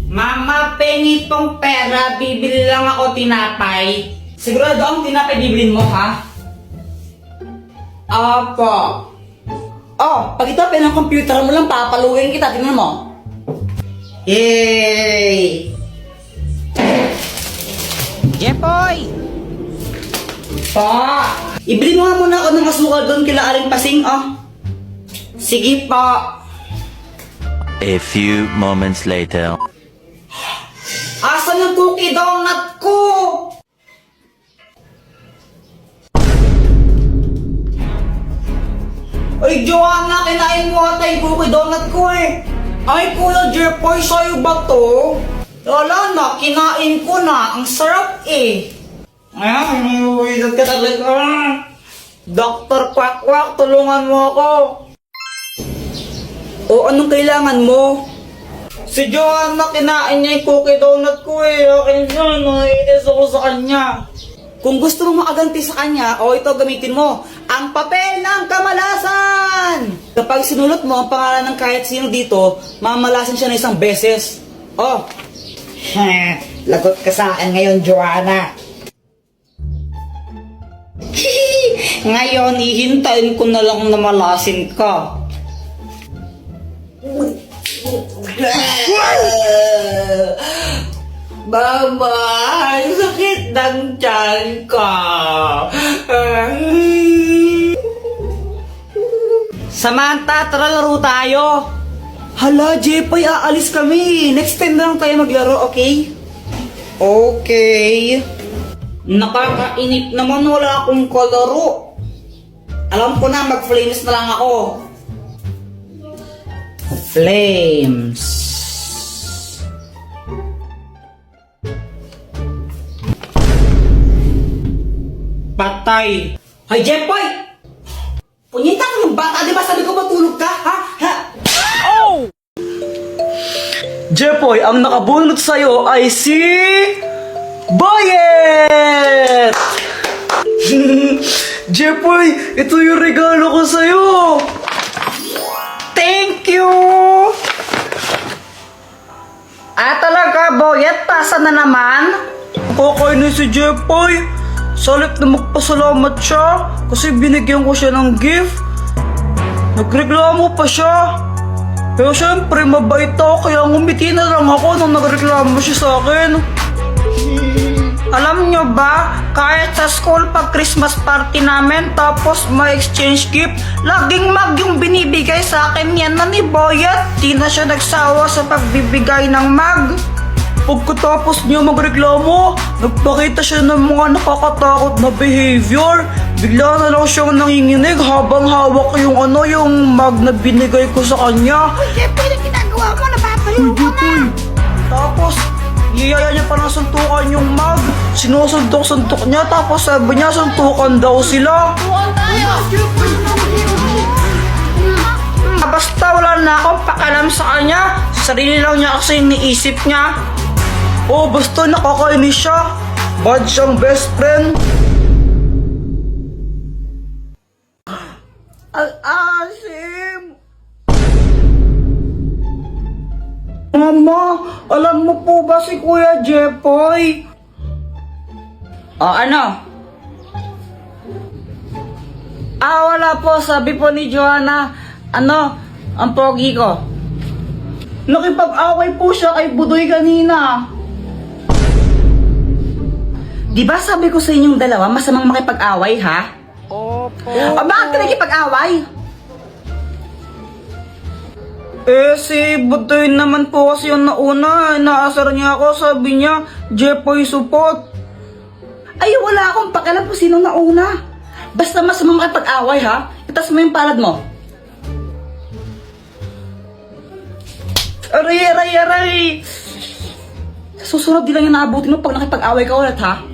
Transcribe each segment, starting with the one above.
Mama, pengi tong pera, bibili lang ako tinapay. Sigurado ang tinapay bibilin mo, ha? Apo. Oh, pag ito ng computer mo lang, papaluin kita, tingnan mo. Yay! Jepoy! Pa! Ibili mo nga muna ako ng asukal doon kila Aling Pasing, oh. Sige pa. A few moments later. Asan yung cookie donut ko? Ay, Joanna, kinain mo ata yung cookie donut ko eh. Ay, Kuya Jepoy, sa'yo ba to? Wala na, kinain ko na. Ang sarap eh. Ay, wizard ka talaga. Dr. Quack Quack, tulungan mo ako. O, anong kailangan mo? Si Joanna, kinain niya yung cookie donut ko eh. Akin yun, naiinis ako sa kanya. Kung gusto mong makaganti sa kanya, o ito gamitin mo, ang papel ng kamalasan! Kapag sinulot mo ang pangalan ng kahit sino dito, mamalasan siya na isang beses. Oh, lagot ka sa akin ngayon, Joanna. Ngayon, ihintayin ko na lang na malasin ka. Mama, sakit ng tiyan ka. Samantha, tara laro tayo. Hala, Jepoy, aalis kami. Next time na lang tayo maglaro, okay? Okay. Nakakainip naman, wala akong kalaro. Alam ko na, mag-flames na lang ako. Flames. Patay. Hoy, Jepoy! Punyita ka ng bata, di ba sabi ko matulog ka, ha? Ha? Oh! Jepoy, ang nakabunot sa'yo ay si... Boyet! Jepoy, ito yung regalo ko sa'yo! Thank you! Talaga, Boyet, pasa na naman? Okay na si Jepoy. Salit na magpasalamat siya kasi binigyan ko siya ng gift. Nagreklamo pa siya. Pero syempre, mabait ako kaya ngumiti na lang ako nung nagreklamo siya sa akin. Alam nyo ba, kahit sa school pag Christmas party namin tapos may exchange gift, laging mag yung binibigay sa akin yan na ni Boyet. Di na siya nagsawa sa pagbibigay ng mag. Pagkatapos niya magreklamo, nagpakita siya ng mga nakakatakot na behavior. Bigla na lang siyang nanginginig habang hawak yung mag na binigay ko sa kanya. Uy, Jepoy, na ginagawa mo? Napapaliw ko na! Tapos, yiyaya niya pa ng suntukan yung mag. Sinusuntok-suntok niya, tapos sabi niya suntukan daw sila. Tuwan tayo! Basta wala na akong pakialam sa kanya. Sarili lang niya kasi iniisip niya. Oh, basta nakakainis siya. Bad siyang best friend. Al-asim! Mama, alam mo po ba si Kuya Jepoy? Ano? Wala po. Sabi po ni Joanna, ang pogi ko. Nakipag-away po siya kay Budoy kanina. Di ba sabi ko sa inyong dalawa, masamang makipag-away, ha? Opo. O bakit ka nakipag-away? Si Budoy naman po kasi yung nauna. Naasar niya ako, sabi niya, Jepoy support. Ay, wala akong pakialam po sino nauna. Basta masamang makipag-away, ha? Itas mo yung palad mo. Aray! Susunod din lang yung naabutin mo pag nakipag-away ka ulit, ha?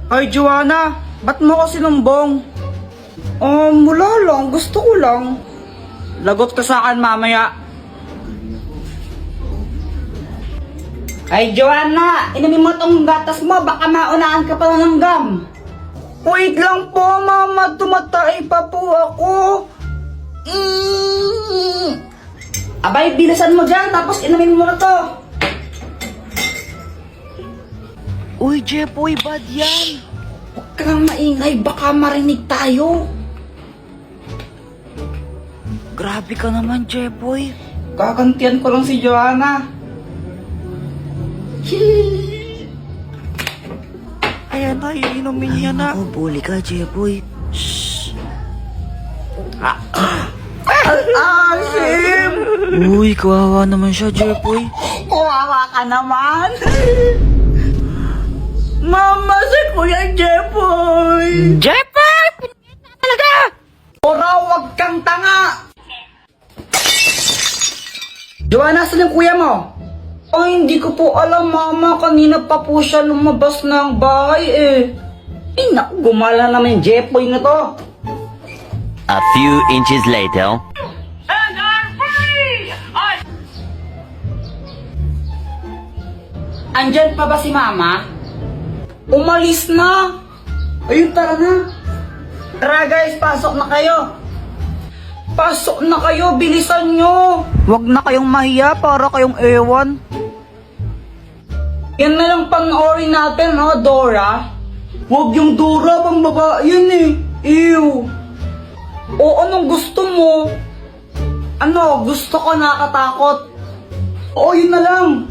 Ay, Joanna, ba't mo kasi lumbong? Wala lang. Gusto ko lang. Lagot ka sa akin mamaya. Ay, Joanna, inumin mo tong gatas mo. Baka maunahan ka pa ng gum. Wait lang po, Mama. Tumatay pa po ako. Abay, Ay, bilisan mo dyan, tapos inumin mo na to. Uy, Jepoy, bad yan. Huwag kang maingay, baka marinig tayo. Grabe ka naman, Jepoy. Kakantian ko lang si Joanna. Ayan na, iinumin niya na. Ako, bully ka, Jepoy. Asim! Uy, kawawa naman siya, Jepoy. Kawawa ka naman. Mama, si Kuya Jepoy. Jepoy! Talaga! Ora, wag kang tanga. Joanna, saan yung kuya mo? Ay, hindi ko po alam, Mama. Kanina pa po siya lumabas ng bahay eh. Ay, naku, gumala naman yung Jepoy na to. A few inches later. Andyan pa ba si Mama? Umalis na. Ayun, tara na. Tara guys, pasok na kayo. Pasok na kayo, bilisan nyo. Huwag na kayong mahiya para kayong ewan. Yan na lang panoorin natin, ha, Dora? Huwag yung Dora, pang babae yan eh. Ew. O anong gusto mo? Ano, gusto ko nakatakot. Oo, yun na lang.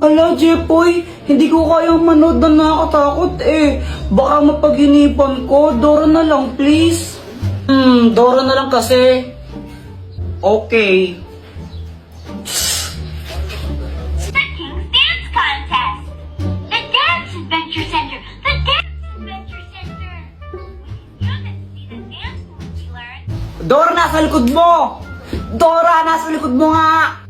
Ala, Jepoy, hindi ko kayang manood na nakakatakot eh. Baka mapaginipan ko. Dora na lang, please. Dora na lang kasi. Okay. King's Dance Contest! The Dance Adventure Center! The Dance Adventure Center! You can see the dance moves we learned. Dora, nasa likod mo! Dora, nasa likod mo nga!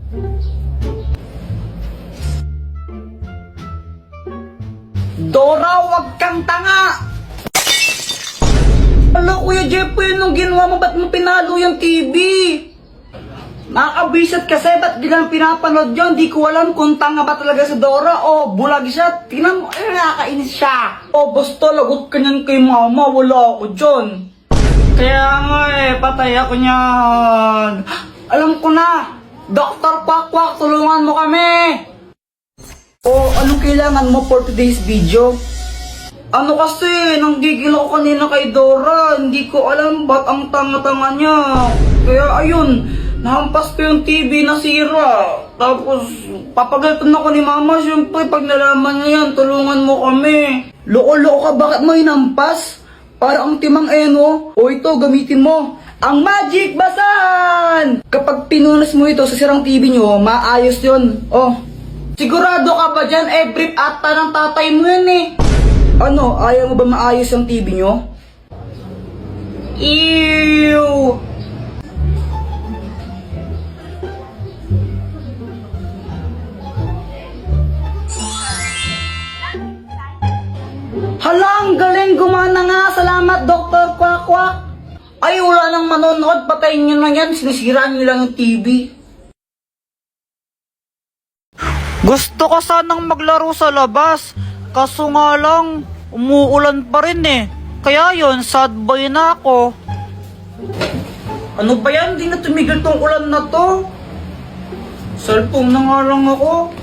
Dora, wag kang tanga! Hala, Kuya Jepoy, anong ginawa mo? Ba't mo pinalo yung TV? Nakakabisat kasi, ba't di lang pinapanood yun? Di ko alam kung tanga ba talaga si Dora o bulag siya. Tingnan mo, nakakainis siya. O, basta lagot ka niyan kay Mama, wala ako dyan. Kaya nga patay ako niyan. Alam ko na, Dr. Quack, tulungan mo kami. O, anong kailangan mo for today's video? Ano kasi, nanggigil ako kanina kay Dora. Hindi ko alam ba't ang tanga-tanga niya. Kaya ayun, nahampas ko yung TV na sira. Tapos, papagalitan ako ni Mama. Siyempre, pag nalaman niya yan, tulungan mo kami. Loko-loko ka, bakit mo hinampas? Para ang timang eno. O ito, gamitin mo. Ang Magic Basahan! Kapag pinunas mo ito sa sirang TV nyo, maayos yun. Oh, sigurado ka ba dyan? Brief ata ng tatay mo yan eh. Ano, ayaw mo ba maayos ang TV nyo? Ew! Hala, ang galing, gumana nga. Salamat, Dr. Quack. Ay, wala nang manonood. Patayin nyo na yan. Sinisiraan nyo lang yung TV. Gusto ko sanang maglaro sa labas. Kaso nga lang, umuulan pa rin eh. Kaya yun, sad boy na ako. Ano ba yan? Di na tumigil tong ulan na to. Cellphone na nga lang ako.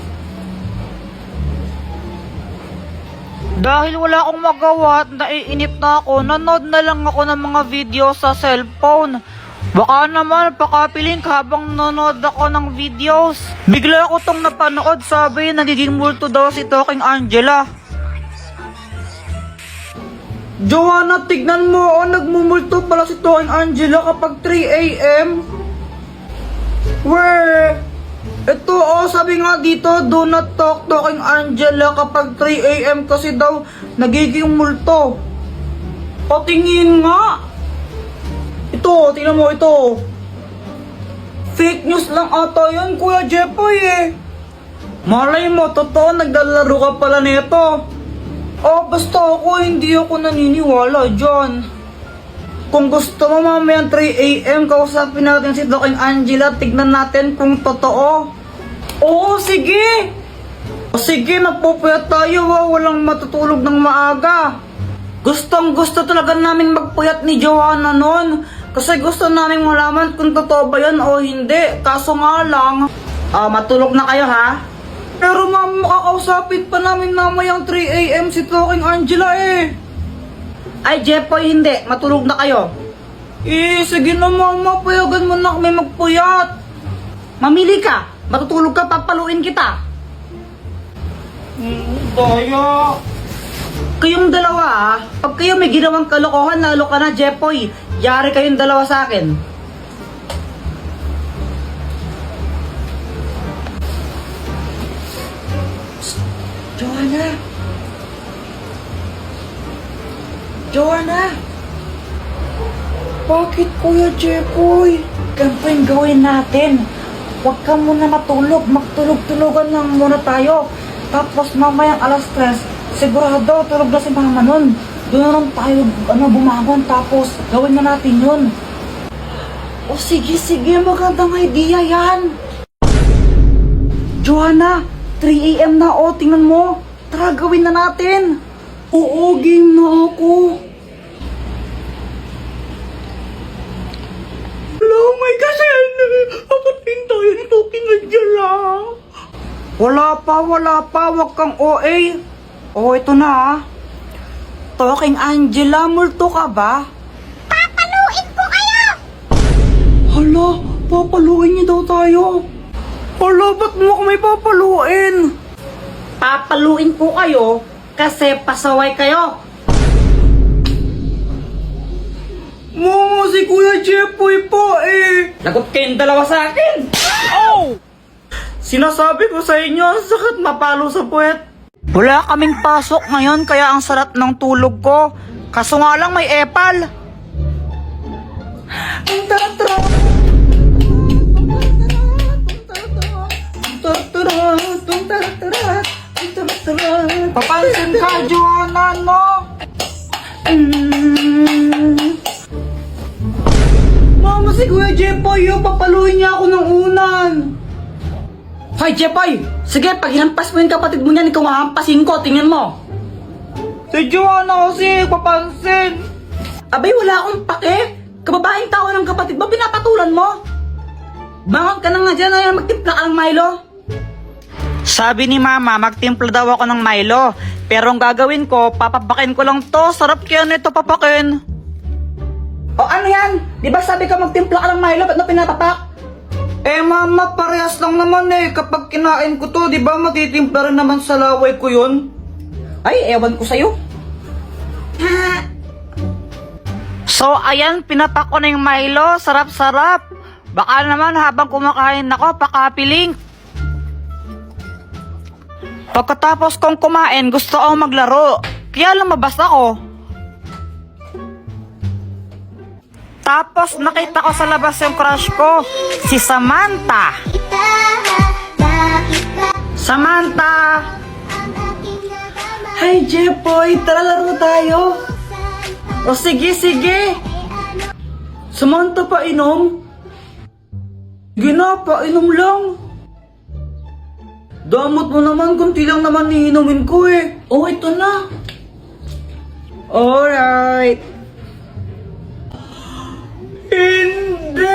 Dahil wala akong magawa at naiinip na ako, nanood na lang ako ng mga video sa cellphone. Baka naman pakapiling habang nanonood ako ng videos. Bigla ako tong napanood, sabi nagiging multo daw si Talking Angela. Joanna, tignan mo, nagmumulto pala si Talking Angela kapag 3 a.m. Where? Ito, sabi nga dito, do not talk Talking Angela kapag 3 a.m. kasi daw nagiging multo. Patingin nga. Ito, tingnan mo ito. Fake news lang ata yan, Kuya Jepoy eh. Malay mo, totoo, naglalaro ka pala nito. Oh, basta ako, hindi ako naniniwala dyan. Kung gusto mo mamayang 3 a.m. kausapin natin si Talking Angela, tignan natin kung totoo. Oo, sige. Sige, magpupuyat tayo, walang matutulog ng maaga. Gustong gusto talaga namin magpuyat ni Joanna noon. Kasi gusto namin malaman kung totoo ba yan o hindi. Kaso nga lang, matulog na kayo ha? Pero ma'am, makakausapin pa namin mamayang 3 AM si Talking Angela eh. Ay, Jepoy, hindi. Matulog na kayo. Sige na mama, payagan mo na kami magpuyat. Mamili ka. Matutulog ka, papaluin kita. Daya. Kayong dalawa pag kayo may ginawang kalokohan, lalo ka na, Jepoy. Yari kayong dalawa sa akin. Joanna! Joanna! Bakit Kuya Jepoy? Ganito yung gawin natin. Huwag ka muna matulog. Magtulog-tulogan lang muna tayo. Tapos mamayang alas 3, sigurado tulog na si mama nun. Doon na lang tayo bumangon. Tapos gawin na natin yun. O sige, magandang idea yan. Joanna, 3 AM na tingnan mo. Tara, gawin na natin. Oo, game na ako. Hello, my kasal. Akatin tayo ni Talking Angela. Wala pa. Huwag kang OA. Ito na Talking Angela, multo ka ba? Papaluin ko kayo! Hala, papaluin niyo daw tayo. Hala, ba't mo kami papaluin? Papaluin po kayo kasi pasaway kayo. Momo, si Kuya Jepoy po eh. Lagot kayong dalawa sa akin. Oh! Sinasabi ko sa inyo, ang sakit mapalo sa puwet. Wala kaming pasok ngayon kaya ang sarap ng tulog ko. Kaso nga lang may epal. Ang tara-tara. Papansin ka, Joanna, no? Mama, si Kuya Jepoy, papaluin niya ako ng unan. Hoy, Jepoy! Sige, pag hinampas mo yung kapatid mo niyan, ikaw mahampasin ko, tingnan mo. Si Joanna kasi, papansin. Abay, wala akong pake. Kababaeng tao ng kapatid mo, pinapatulan mo. Bangon ka na nga dyan, ay magtimpla ka ng Milo. Sabi ni Mama, magtimpla daw ako ng Milo. Pero ang gagawin ko, papapakin ko lang to. Sarap kaya nito papakin. O ano yan? Di ba sabi ka magtimpla ka ng Milo, ba't na pinapapak? Mama, parehas lang naman Kapag kinain ko to, di ba matitimpla rin naman sa laway ko yun? Ay, ewan ko sa'yo. So, ayan, pinapak ko na yung Milo. Sarap-sarap. Baka naman habang kumakain ako, pakapiling. Pagkatapos kong kumain, gusto akong maglaro. Kaya lumabas ako. Tapos nakita ko sa labas yung crush ko, si Samantha. Samantha! Hi, Jepoy, tara laro tayo. O sige. Samantha, painom? Sige na, painom lang. Damot mo naman, kunti lang naman iinumin ko eh. Oh, ito na. Alright. Hindi!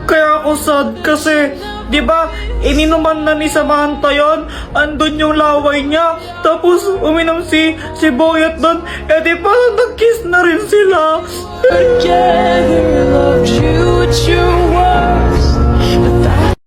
Kaya ako sad kasi, di ba, ininuman na ni Samantha yon, andun yung laway niya, tapos uminom si Boyet doon, di ba, nag-kiss na rin sila.